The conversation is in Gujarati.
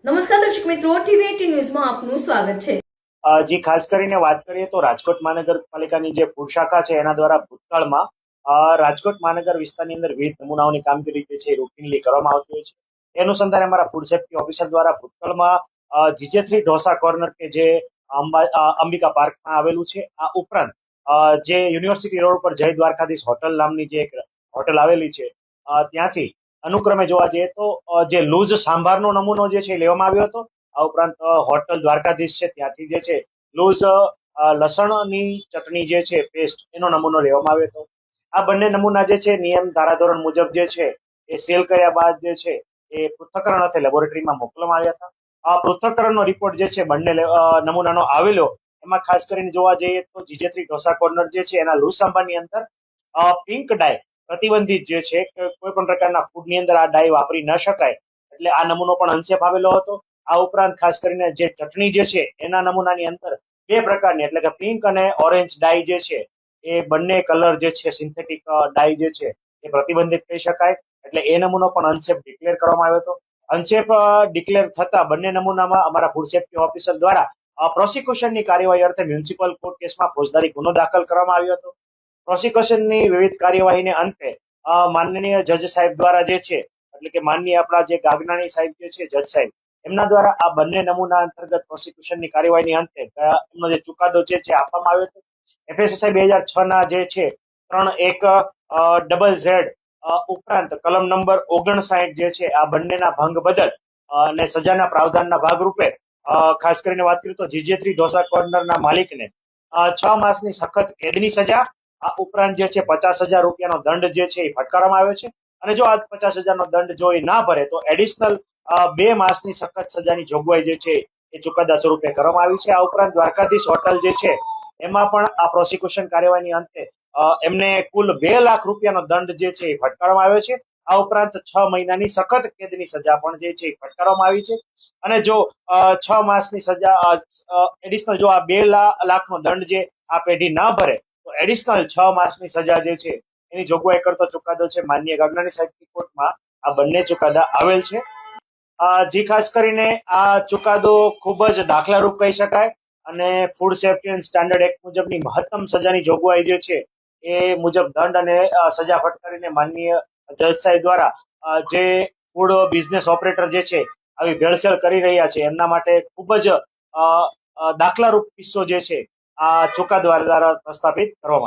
નમસ્કાર દર્શક મિત્રો, ટીવી18 ન્યૂઝમાં આપનું સ્વાગત છે। જે ખાસ કરીને વાત કરીએ તો રાજકોટ મહાનગરપાલિકાની જે ફૂડ શાખા છે એના દ્વારા ભૂતકાળમાં રાજકોટ મહાનગર વિસ્તારની અંદર વિવિધ નમૂનાઓની કામગીરી જે છે રૂટીનલી કરવામાં આવતી હોય છે। એ અનુસંધાને અમારા ફૂડ સેફ્ટી ઓફિસર દ્વારા ભૂતકાળમાં GJ3 ઢોસા કોર્નર કે જે અંબિકા પાર્કમાં આવેલું છે, આ ઉપરાંત જે યુનિવર્સિટી રોડ પર જય દ્વારકાધીશ હોટલ નામની જે એક હોટલ આવેલી છે ત્યાંથી અનુક્રમે જોવા જઈએ તો જે લૂઝ સાંભારનો નમૂનો જે છે લેવામાં આવ્યો હતો। આ ઉપરાંત હોટલ દ્વારકાધીશ છે ત્યાંથી જે છે લૂઝ લસણની ચટણી જે છે પેસ્ટ એનો નમૂનો લેવામાં આવ્યો હતો। આ બંને નમૂના જે છે નિયમ ધારાધોરણ મુજબ જે છે એ સેલ કર્યા બાદ જે છે એ પૃથ્થકરણ અર્થે લેબોરેટરીમાં મોકલવામાં આવ્યા હતા। આ પૃથ્થકરણનો રિપોર્ટ જે છે બંને નમૂનાનો આવેલો, એમાં ખાસ કરીને જોવા જઈએ તો GJ3 ઢોસા કોર્નર જે છે એના લૂઝ સાંભારની અંદર પિંક ડાય પ્રતિબંધિત જે છે કે કોઈ પણ પ્રકારના ફૂડની અંદર આ ડાય વાપરી ન શકાય, એટલે આ નમૂનો પણ અનસેફ આવેલો હતો। આ ઉપરાંત ખાસ કરીને જે ચટણી જે છે એના નમૂનાની અંદર બે પ્રકારની એટલે કે પિંક અને ઓરેન્જ ડાય જે છે એ બંને કલર જે છે સિન્થેટિક ડાય જે છે એ પ્રતિબંધિત કહી શકાય, એટલે એ નમૂનો પણ અનસેફ ડિક્લેર કરવામાં આવ્યો હતો। અનસેફ ડિક્લેર થતા બંને નમૂનામાં અમારા ફૂડ સેફ્ટી ઓફિસર દ્વારા પ્રોસિક્યુશનની કાર્યવાહી અર્થે મ્યુનિસિપલ કોર્ટ કેસમાં ફોજદારી ગુનો દાખલ કરવામાં આવ્યો હતો। પ્રોસિક્યુશનની વિવિધ કાર્યવાહીને અંતે માનનીય જજ સાહેબ દ્વારા જે છે એટલે કે માનનીય આપણા જે ગાગનાણી સાહેબ જે છે જજ સાહેબ એમના દ્વારા આ બંને નમૂના અંતર્ગત પ્રોસિક્યુશનની કાર્યવાહીની અંતે એમનો જે ચુકાદો છે જે આપવામાં આવ્યો હતો। FSSI 2006 ના જે છે 3(1)ZZ ઉપરાંત કલમ નંબર 59 જે છે આ બંનેના ભંગ બદલ અને સજાના પ્રાવધાનના ભાગરૂપે ખાસ કરીને વાત કરીએ તો GJ3 ઢોસા કોર્નરના માલિકને 6 માસની સખત કેદની સજા, આ ઉપરાંત જે છે 50,000 રૂપિયાનો દંડ જે છે એ ફટકારવામાં આવ્યો છે, અને જો આ 50,000 નો દંડ જો એ ના ભરે તો એડિશનલ 2 માસની સખત સજાની જોગવાઈ જે છે એ ચુકાદા સ્વરૂપે કરવામાં આવી છે। આ ઉપરાંત દ્વારકાધીશ હોટલ જે છે એમાં પણ આ પ્રોસિક્યુશન કાર્યવાહીની અંતે એમને કુલ 2 લાખ રૂપિયાનો દંડ જે છે એ ફટકારવામાં આવ્યો છે। આ ઉપરાંત 6 મહિનાની સખત કેદની સજા પણ જે છે એ ફટકારવામાં આવી છે, અને જો 6 માસની સજા એડિશનલ જો આ 2 લાખનો દંડ જે આ પેઢી ના ભરે તો એડિશનલ 6 માસની સજા જે છે એની જોગવાઈ કરતો ચુકાદો છે માનનીય ગાગનાણી સાહેબની કોર્ટમાં આ બંને ચુકાદા આવેલ છે। જે ખાસ કરીને આ ચુકાદો ખૂબ જ દાખલારૂપ કહી શકાય, અને food safety and standard act મુજબની મહત્તમ સજાની જોગવાઈ જે છે એ મુજબ દંડ અને સજા ફટકારીને માનનીય જજ સાહેબ દ્વારા જે ફૂડ બિઝનેસ ઓપરેટર જે છે આવી ભેળસેળ કરી રહ્યા છે એમના માટે ખૂબ જ દાખલારૂપ કિસ્સો જે છે આ ચુકાદા દ્વારા પ્રસ્થાપિત કરવામાં